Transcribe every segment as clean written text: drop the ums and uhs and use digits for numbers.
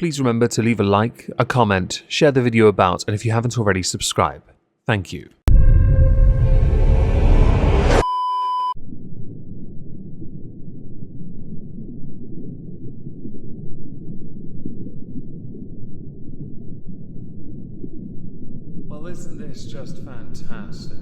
please remember to leave a like, a comment, share the video about, and if you haven't already, subscribe. Thank you. Well, isn't this just fantastic?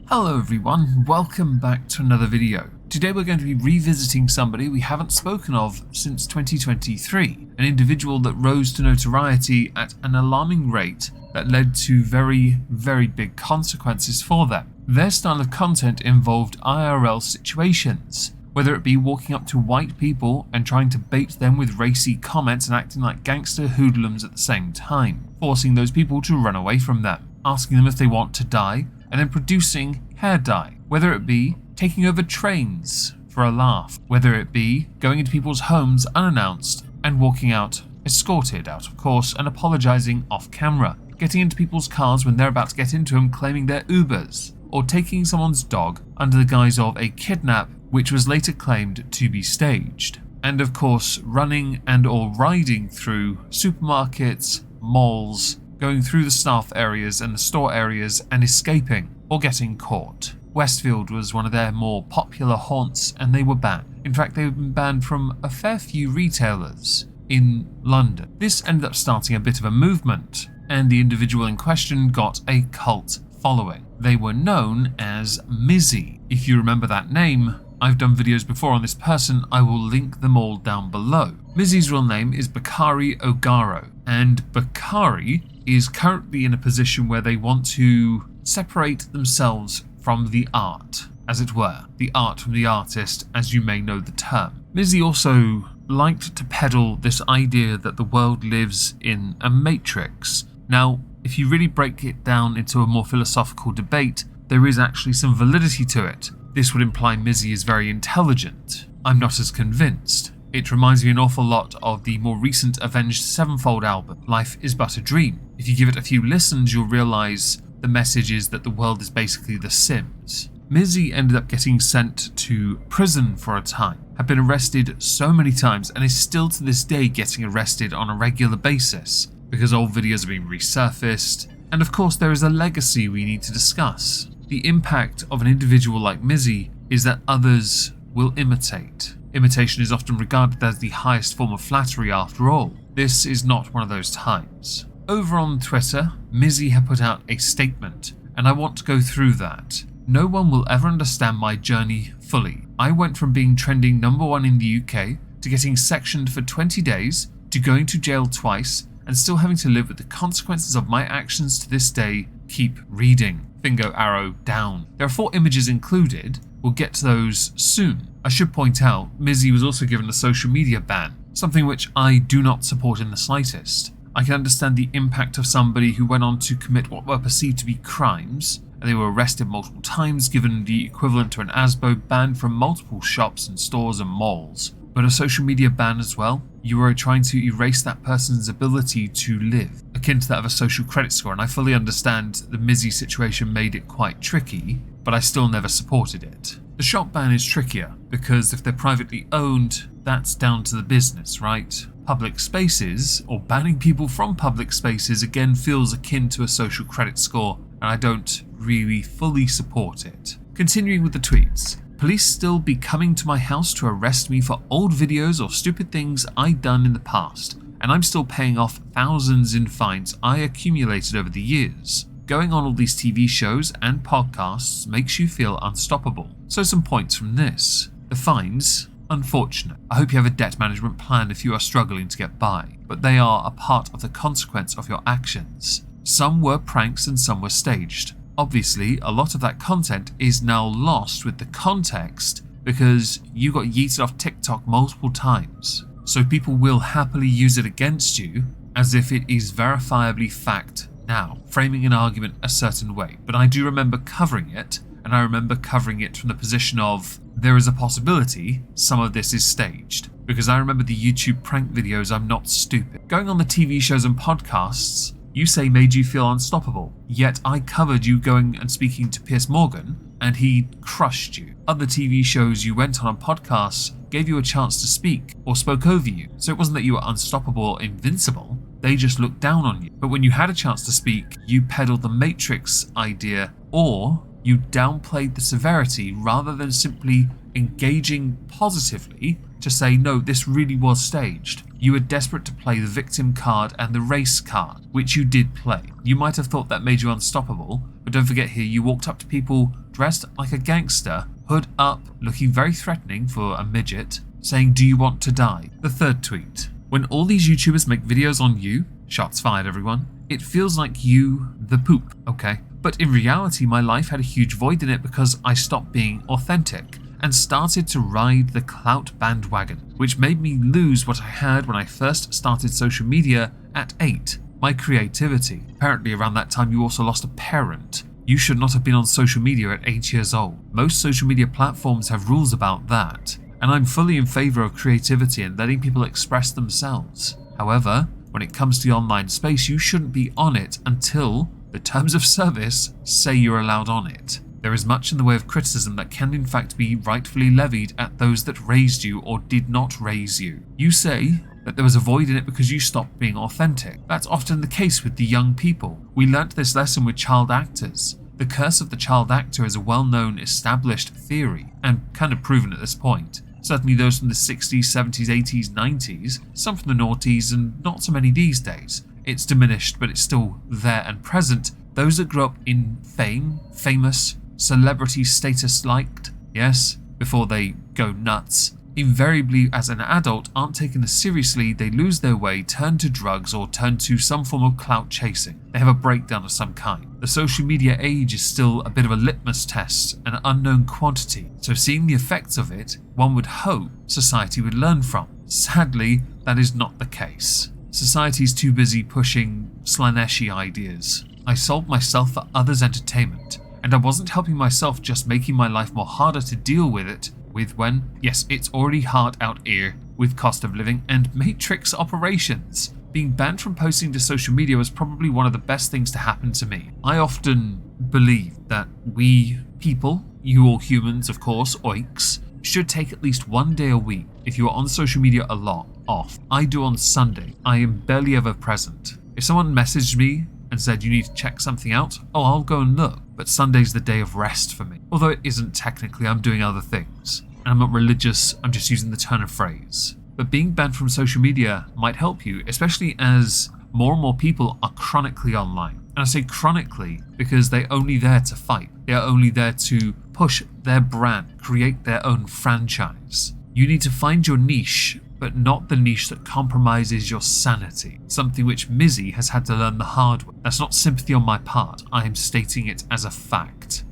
Hello everyone, welcome back to another video. Today we're going to be revisiting somebody we haven't spoken of since 2023, an individual that rose to notoriety at an alarming rate that led to very, very big consequences for them. Their style of content involved IRL situations, whether it be walking up to white people and trying to bait them with racy comments and acting like gangster hoodlums at the same time, forcing those people to run away from them, asking them if they want to die, and then producing hair dye, whether it be taking over trains for a laugh, whether it be going into people's homes unannounced and walking out, escorted out of course, and apologising off camera, getting into people's cars when they're about to get into them claiming they're Ubers, or taking someone's dog under the guise of a kidnap which was later claimed to be staged, and of course running and or riding through supermarkets, malls, going through the staff areas and the store areas and escaping or getting caught. Westfield was one of their more popular haunts and they were banned. In fact, they've been banned from a fair few retailers in London. This ended up starting a bit of a movement and the individual in question got a cult following. They were known as Mizzy. If you remember that name, I've done videos before on this person, I will link them all down below. Mizzy's real name is Bakari Ogaro, and Bakari is currently in a position where they want to separate themselves from the art, as it were. The art from the artist, as you may know the term. Mizzy also liked to peddle this idea that the world lives in a matrix. Now, if you really break it down into a more philosophical debate, there is actually some validity to it. This would imply Mizzy is very intelligent. I'm not as convinced. It reminds me an awful lot of the more recent Avenged Sevenfold album, Life is But a Dream. If you give it a few listens, you'll realise the message is that the world is basically The Sims. Mizzy ended up getting sent to prison for a time, had been arrested so many times and is still to this day getting arrested on a regular basis because old videos are being resurfaced. And of course there is a legacy we need to discuss. The impact of an individual like Mizzy is that others will imitate. Imitation is often regarded as the highest form of flattery after all. This is not one of those times. Over on Twitter, Mizzy had put out a statement, and I want to go through that. No one will ever understand my journey fully. I went from being trending #1 in the UK to getting sectioned for 20 days to going to jail twice and still having to live with the consequences of my actions to this day. Keep reading. Finger arrow down. There are 4 images included. We'll get to those soon. I should point out, Mizzy was also given a social media ban, something which I do not support in the slightest. I can understand the impact of somebody who went on to commit what were perceived to be crimes, and they were arrested multiple times, given the equivalent to an ASBO, banned from multiple shops and stores and malls. But a social media ban as well, you are trying to erase that person's ability to live, akin to that of a social credit score, and I fully understand the Mizzy situation made it quite tricky, but I still never supported it. The shop ban is trickier, because if they're privately owned, that's down to the business, right? Public spaces, or banning people from public spaces, again feels akin to a social credit score, and I don't really fully support it. Continuing with the tweets. Police still be coming to my house to arrest me for old videos or stupid things I'd done in the past, and I'm still paying off thousands in fines I accumulated over the years. Going on all these TV shows and podcasts makes you feel unstoppable. So some points from this. The fines, unfortunate. I hope you have a debt management plan if you are struggling to get by, but they are a part of the consequence of your actions. Some were pranks and some were staged. Obviously, a lot of that content is now lost with the context because you got yeeted off TikTok multiple times. So people will happily use it against you as if it is verifiably fact now, framing an argument a certain way. But I do remember covering it, and I remember covering it from the position of there is a possibility some of this is staged. Because I remember the YouTube prank videos, I'm not stupid. Going on the TV shows and podcasts, you say made you feel unstoppable, yet I covered you going and speaking to Piers Morgan and he crushed you. Other TV shows you went on podcasts gave you a chance to speak or spoke over you, so it wasn't that you were unstoppable or invincible, they just looked down on you. But when you had a chance to speak, you peddled the Matrix idea, or you downplayed the severity rather than simply engaging positively to say, no, this really was staged. You were desperate to play the victim card and the race card, which you did play. You might have thought that made you unstoppable, but don't forget here, you walked up to people dressed like a gangster, hood up, looking very threatening for a midget, saying, do you want to die? The third tweet. When all these YouTubers make videos on you, shots fired everyone, it feels like you, the poop, okay? But in reality, my life had a huge void in it because I stopped being authentic and started to ride the clout bandwagon, which made me lose what I had when I first started social media at 8, my creativity. Apparently around that time you also lost a parent. You should not have been on social media at 8 years old. Most social media platforms have rules about that, and I'm fully in favour of creativity and letting people express themselves. However, when it comes to the online space, you shouldn't be on it until the terms of service say you're allowed on it. There is much in the way of criticism that can in fact be rightfully levied at those that raised you or did not raise you. You say that there was a void in it because you stopped being authentic. That's often the case with the young people. We learnt this lesson with child actors. The curse of the child actor is a well-known established theory and kind of proven at this point. Certainly those from the 60s, 70s, 80s, 90s, some from the noughties and not so many these days. It's diminished but it's still there and present. Those that grew up in fame, famous, celebrity status liked, yes, before they go nuts, invariably as an adult aren't taken as seriously, they lose their way, turn to drugs or turn to some form of clout chasing. They have a breakdown of some kind. The social media age is still a bit of a litmus test, an unknown quantity, so seeing the effects of it, one would hope society would learn from. Sadly, that is not the case. Society's too busy pushing Slaneshi ideas. I sold myself for others' entertainment, and I wasn't helping myself, just making my life more harder to deal with it with when, yes, it's already hard out here with cost of living and matrix operations. Being banned from posting to social media was probably one of the best things to happen to me. I often believe that we people, you all humans of course, oiks, should take at least one day a week, if you are on social media a lot, off. I do on Sunday. I am barely ever present. If someone messaged me and said you need to check something out, oh, I'll go and look. But Sunday's the day of rest for me. Although it isn't technically, I'm doing other things. And I'm not religious, I'm just using the turn of phrase. But being banned from social media might help you, especially as more and more people are chronically online. And I say chronically because they're only there to fight. They are only there to push their brand, create their own franchise. You need to find your niche, but not the niche that compromises your sanity, something which Mizzy has had to learn the hard way. That's not sympathy on my part, I am stating it as a fact.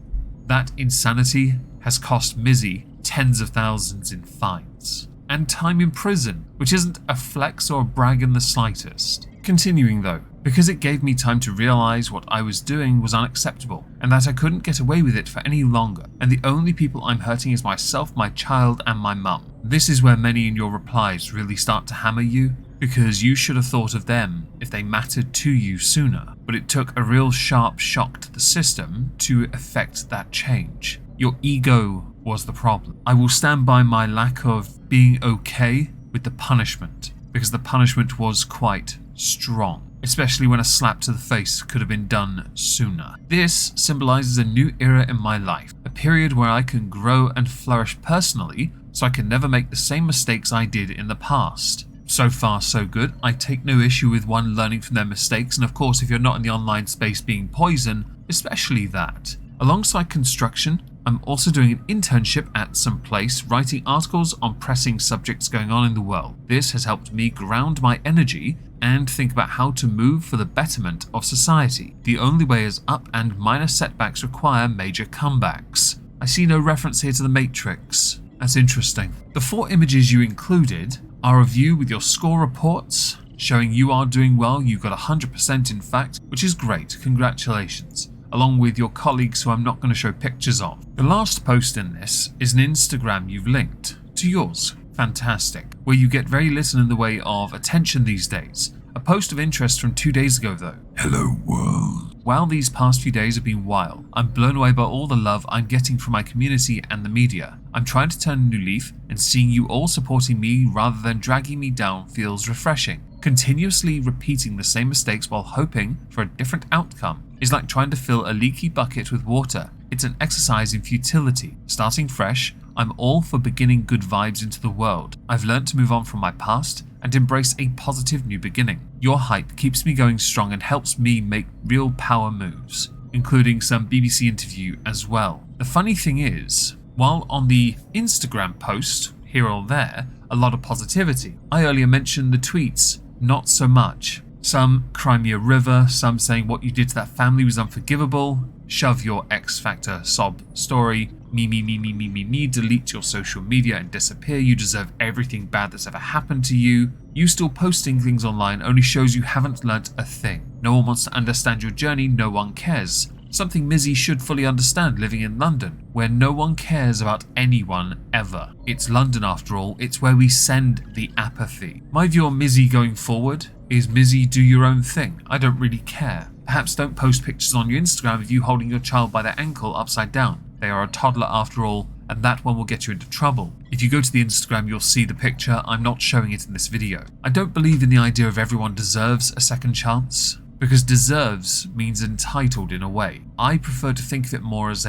That insanity has cost Mizzy tens of thousands in fines, and time in prison, which isn't a flex or a brag in the slightest. Continuing though, because it gave me time to realise what I was doing was unacceptable, and that I couldn't get away with it for any longer, and the only people I'm hurting is myself, my child, and my mum. This is where many in your replies really start to hammer you, because you should have thought of them if they mattered to you sooner, but it took a real sharp shock to the system to effect that change. Your ego was the problem. I will stand by my lack of being okay with the punishment, because the punishment was quite strong, especially when a slap to the face could have been done sooner. This symbolises a new era in my life, a period where I can grow and flourish personally, so I can never make the same mistakes I did in the past. So far so good. I take no issue with one learning from their mistakes, and of course if you're not in the online space being poison, especially that. Alongside construction, I'm also doing an internship at some place, writing articles on pressing subjects going on in the world. This has helped me ground my energy and think about how to move for the betterment of society. The only way is up, and minor setbacks require major comebacks. I see no reference here to the Matrix. That's interesting. The 4 images you included are of you with your score reports, showing you are doing well. You got 100% in fact, which is great, congratulations, along with your colleagues who I'm not going to show pictures of. The last post in this is an Instagram you've linked to yours. fantastic, where you get very little in the way of attention these days. A post of interest from 2 days ago though. Hello world. While these past few days have been wild, I'm blown away by all the love I'm getting from my community and the media. I'm trying to turn a new leaf, and seeing you all supporting me rather than dragging me down feels refreshing. Continuously repeating the same mistakes while hoping for a different outcome is like trying to fill a leaky bucket with water. It's an exercise in futility. Starting fresh, I'm all for beginning good vibes into the world. I've learned to move on from my past and embrace a positive new beginning. Your hype keeps me going strong and helps me make real power moves, including some BBC interview as well. The funny thing is, while on the Instagram post, here or there, a lot of positivity, I earlier mentioned the tweets, not so much. Some Crimea River, some saying what you did to that family was unforgivable, shove your X Factor sob story, me, delete your social media and disappear, you deserve everything bad that's ever happened to you. You still posting things online only shows you haven't learnt a thing. No one wants to understand your journey, no one cares. Something Mizzy should fully understand living in London, where no one cares about anyone ever. It's London after all, it's where we send the apathy. My view on Mizzy going forward is Mizzy, do your own thing. I don't really care. Perhaps don't post pictures on your Instagram of you holding your child by their ankle upside down. They are a toddler after all, and that one will get you into trouble. If you go to the Instagram, you'll see the picture. I'm not showing it in this video. I don't believe in the idea of everyone deserves a second chance, because deserves means entitled in a way. I prefer to think of it more as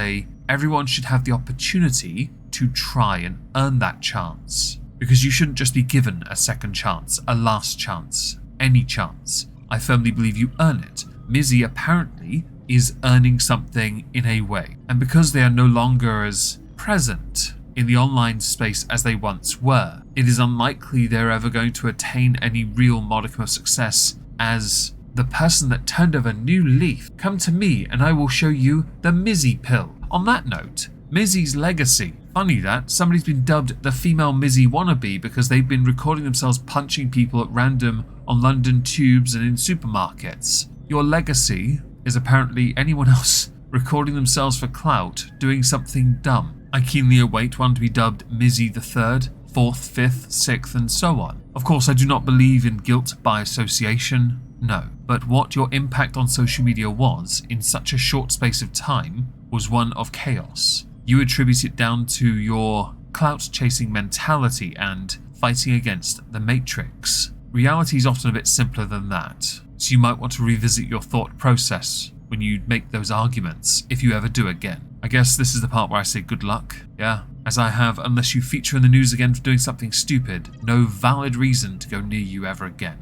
everyone should have the opportunity to try and earn that chance, because you shouldn't just be given a second chance, a last chance, any chance. I firmly believe you earn it. Mizzy apparently is earning something in a way, and because they are no longer as present in the online space as they once were, it is unlikely they're ever going to attain any real modicum of success as the person that turned over a new leaf. Come to me and I will show you the Mizzy pill. On that note, Mizzy's legacy. Funny that somebody's been dubbed the female Mizzy wannabe because they've been recording themselves punching people at random on London tubes and in supermarkets. Your legacy is apparently anyone else recording themselves for clout, doing something dumb. I keenly await one to be dubbed Mizzy the 3rd, 4th, 5th, 6th and so on. Of course, I do not believe in guilt by association, no. But what your impact on social media was in such a short space of time was one of chaos. You attribute it down to your clout-chasing mentality and fighting against the Matrix. Reality is often a bit simpler than that, so you might want to revisit your thought process when you make those arguments, if you ever do again. I guess this is the part where I say good luck, yeah? As I have, unless you feature in the news again for doing something stupid, no valid reason to go near you ever again.